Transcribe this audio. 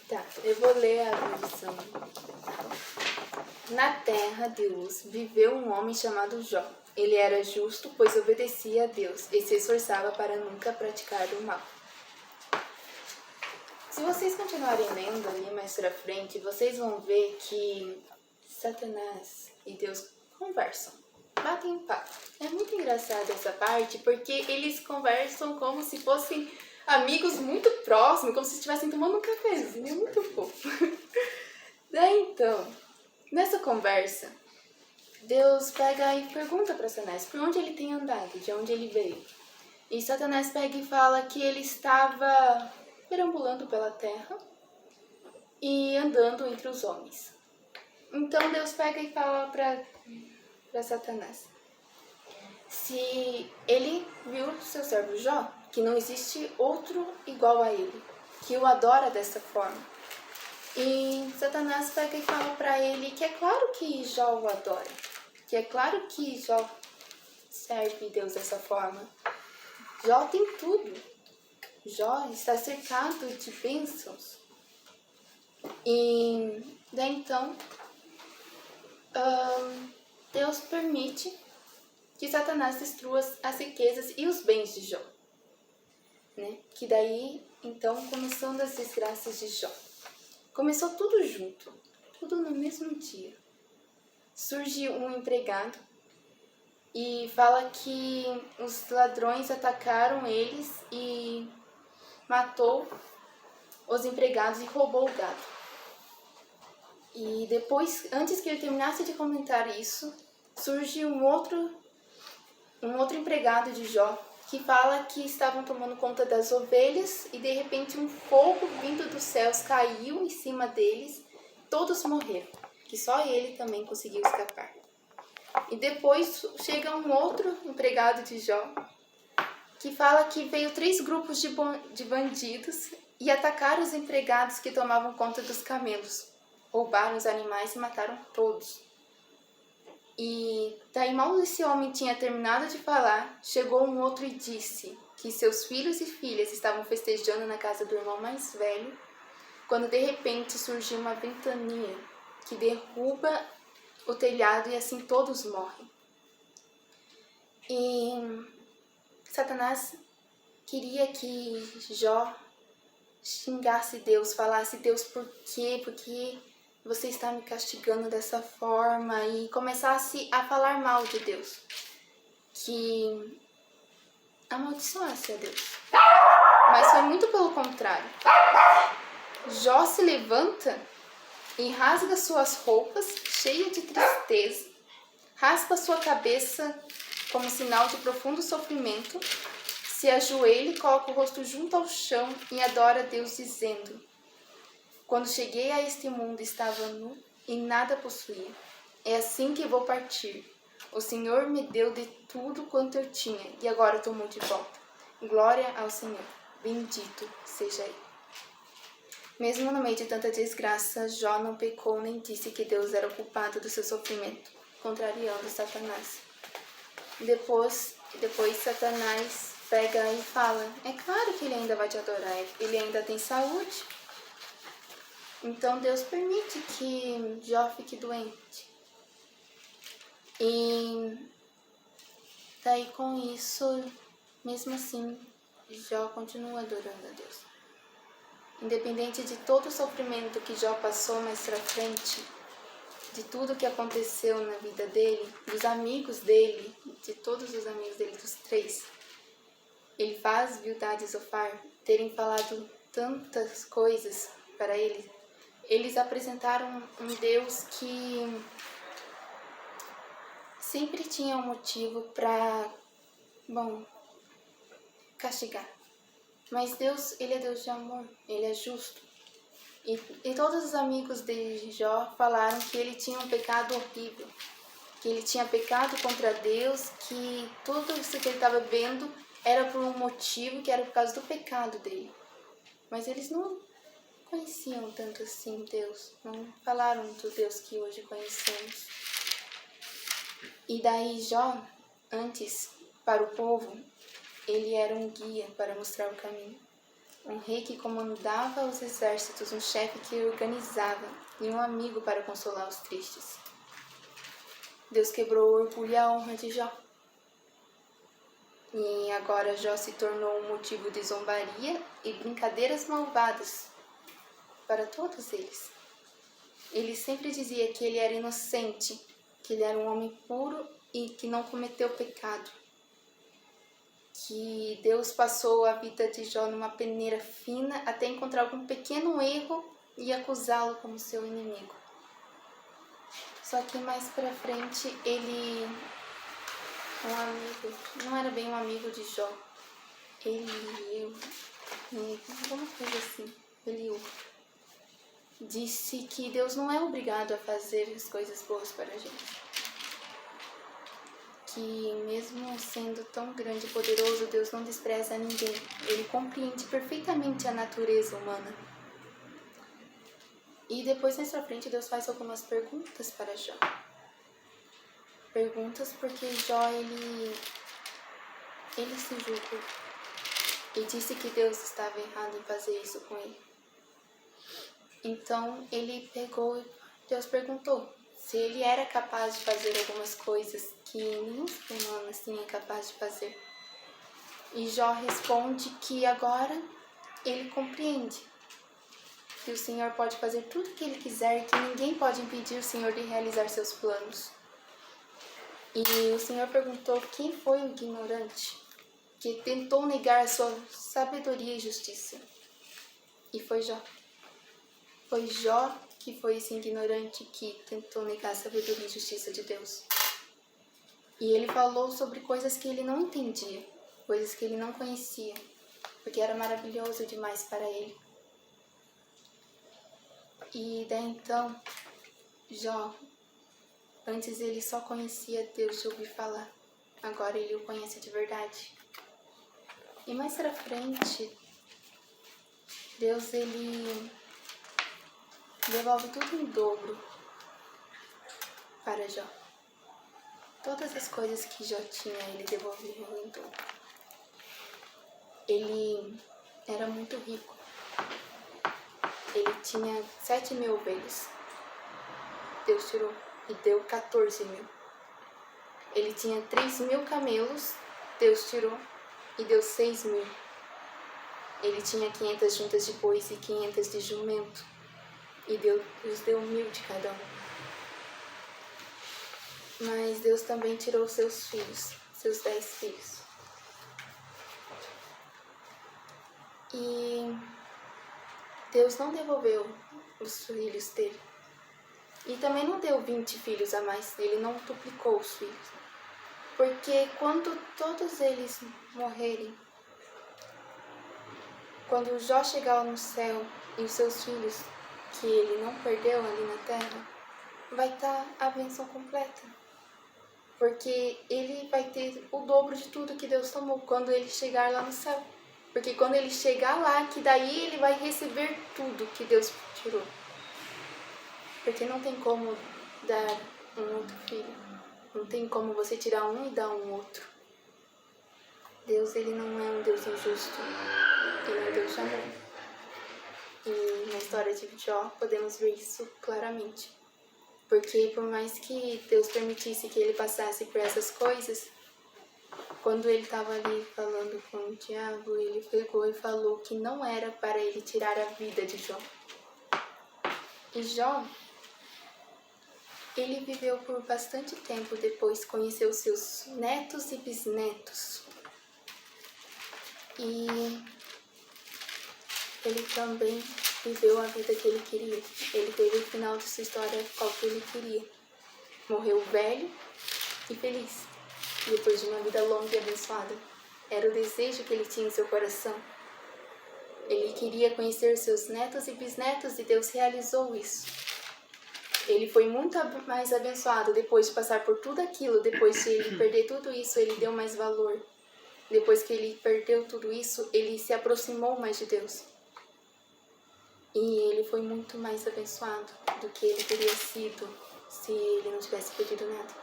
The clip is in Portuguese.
Tá, eu vou ler a versão. Na terra, Deus viveu um homem chamado Jó. Ele era justo, pois obedecia a Deus e se esforçava para nunca praticar o mal. Se vocês continuarem lendo ali mais pra frente, vocês vão ver que Satanás e Deus conversam, batem um papo. É muito engraçado essa parte, porque eles conversam como se fossem amigos muito próximos, como se estivessem tomando um cafezinho, é muito fofo. Daí então, nessa conversa, Deus pega e pergunta para Satanás por onde ele tem andado, de onde ele veio. E Satanás pega e fala que ele estava perambulando pela terra e andando entre os homens. Então Deus pega e fala para Satanás se ele viu seu servo Jó, que não existe outro igual a ele, que o adora dessa forma. E Satanás pega e fala para ele que é claro que Jó o adora, que é claro que Jó serve Deus dessa forma. Jó tem tudo. Jó está cercado de bênçãos. E daí então, Deus permite que Satanás destrua as riquezas e os bens de Jó. Né? Que daí, então, começando as desgraças de Jó. Começou tudo junto, tudo no mesmo dia. Surge um empregado e fala que os ladrões atacaram eles e matou os empregados e roubou o gado. E depois, antes que ele terminasse de comentar isso, surge um outro empregado de Jó que fala que estavam tomando conta das ovelhas e de repente um fogo vindo dos céus caiu em cima deles, todos morreram, que só ele também conseguiu escapar. E depois chega um outro empregado de Jó que fala que veio 3 grupos de bandidos e atacaram os empregados que tomavam conta dos camelos, roubaram os animais e mataram todos. E daí mal esse homem tinha terminado de falar, chegou um outro e disse que seus filhos e filhas estavam festejando na casa do irmão mais velho, quando de repente surgiu uma ventania que derruba o telhado e assim todos morrem. E Satanás queria que Jó xingasse Deus, falasse: Deus, por quê? Porque você está me castigando dessa forma, e começasse a falar mal de Deus, que amaldiçoasse a Deus. Mas foi muito pelo contrário. Jó se levanta e rasga suas roupas, cheia de tristeza, raspa sua cabeça como sinal de profundo sofrimento, se ajoelha e coloca o rosto junto ao chão e adora a Deus, dizendo: quando cheguei a este mundo estava nu e nada possuía. É assim que vou partir. O Senhor me deu de tudo quanto eu tinha e agora tomou de volta. Glória ao Senhor. Bendito seja Ele. Mesmo no meio de tanta desgraça, Jó não pecou nem disse que Deus era o culpado do seu sofrimento, contrariando Satanás. Depois Satanás pega e fala: é claro que ele ainda vai te adorar, ele ainda tem saúde. Então Deus permite que Jó fique doente. E daí com isso, mesmo assim, Jó continua adorando a Deus. Independente de todo o sofrimento que Jó passou mais pra frente, de tudo que aconteceu na vida dele, dos amigos dele, de todos os amigos dele, dos 3, ele faz Bildad e Zofar terem falado tantas coisas para ele. Eles apresentaram um Deus que sempre tinha um motivo para, castigar. Mas Deus, Ele é Deus de amor, Ele é justo. E todos os amigos de Jó falaram que ele tinha um pecado horrível, que ele tinha pecado contra Deus, que tudo isso que ele estava vendo era por um motivo, que era por causa do pecado dele. Mas eles não conheciam tanto assim Deus, não falaram do Deus que hoje conhecemos. E daí Jó, antes, para o povo, ele era um guia para mostrar o caminho. um rei que comandava os exércitos, um chefe que organizava e um amigo para consolar os tristes. Deus quebrou o orgulho e a honra de Jó. E agora Jó se tornou um motivo de zombaria e brincadeiras malvadas para todos eles. Ele sempre dizia que ele era inocente, que ele era um homem puro e que não cometeu pecado. Que Deus passou a vida de Jó numa peneira fina até encontrar algum pequeno erro e acusá-lo como seu inimigo. Só que mais pra frente um amigo, não era bem um amigo de Jó, alguma coisa assim, Eliú, disse que Deus não é obrigado a fazer as coisas boas para a gente. Que mesmo sendo tão grande e poderoso, Deus não despreza ninguém. Ele compreende perfeitamente a natureza humana. E depois, mais pra frente, Deus faz algumas perguntas para Jó. Perguntas porque Jó, ele se julgou. E disse que Deus estava errado em fazer isso com ele. Então, Deus perguntou se ele era capaz de fazer algumas coisas que nenhum ser humano assim é capaz de fazer. E Jó responde que agora ele compreende que o Senhor pode fazer tudo o que ele quiser, que ninguém pode impedir o Senhor de realizar seus planos. E o Senhor perguntou quem foi o ignorante que tentou negar a sua sabedoria e justiça. E foi Jó. Foi Jó que foi esse ignorante que tentou negar a sabedoria e justiça de Deus. E ele falou sobre coisas que ele não entendia, coisas que ele não conhecia, porque era maravilhoso demais para ele. E daí então, Jó, antes ele só conhecia Deus de ouvir falar, agora ele o conhece de verdade. E mais pra frente, Deus ele devolve tudo em dobro para Jó. Todas as coisas que Jó tinha, ele devolveu em dobro. Ele era muito rico. Ele tinha 7.000 ovelhas. Deus tirou e deu 14.000. Ele tinha 3.000 camelos. Deus tirou e deu 6.000. Ele tinha 500 juntas de bois e 500 de jumento. E Deus deu 1.000 de cada um. Mas Deus também tirou seus filhos, seus 10 filhos. E Deus não devolveu os filhos dele. E também não deu 20 filhos a mais, ele não duplicou os filhos. Porque quando todos eles morrerem, quando Jó chegar no céu e os seus filhos, que ele não perdeu ali na terra, vai estar a bênção completa. Porque ele vai ter o dobro de tudo que Deus tomou quando ele chegar lá no céu. Porque quando ele chegar lá, que daí ele vai receber tudo que Deus tirou. Porque não tem como dar um outro filho. Não tem como você tirar um e dar um outro. Deus, ele não é um Deus injusto. Ele é um Deus de amor. E na história de Jó podemos ver isso claramente. Porque por mais que Deus permitisse que ele passasse por essas coisas, quando ele estava ali falando com o diabo, ele pegou e falou que não era para ele tirar a vida de Jó. E Jó, ele viveu por bastante tempo depois, conheceu seus netos e bisnetos. E ele também viveu a vida que ele queria. Ele teve o final de sua história qual que ele queria. Morreu velho e feliz, depois de uma vida longa e abençoada. Era o desejo que ele tinha em seu coração. Ele queria conhecer seus netos e bisnetos e Deus realizou isso. Ele foi muito mais abençoado depois de passar por tudo aquilo. Depois de ele perder tudo isso, ele deu mais valor. Depois que ele perdeu tudo isso, ele se aproximou mais de Deus. E ele foi muito mais abençoado do que ele teria sido se ele não tivesse perdido nada.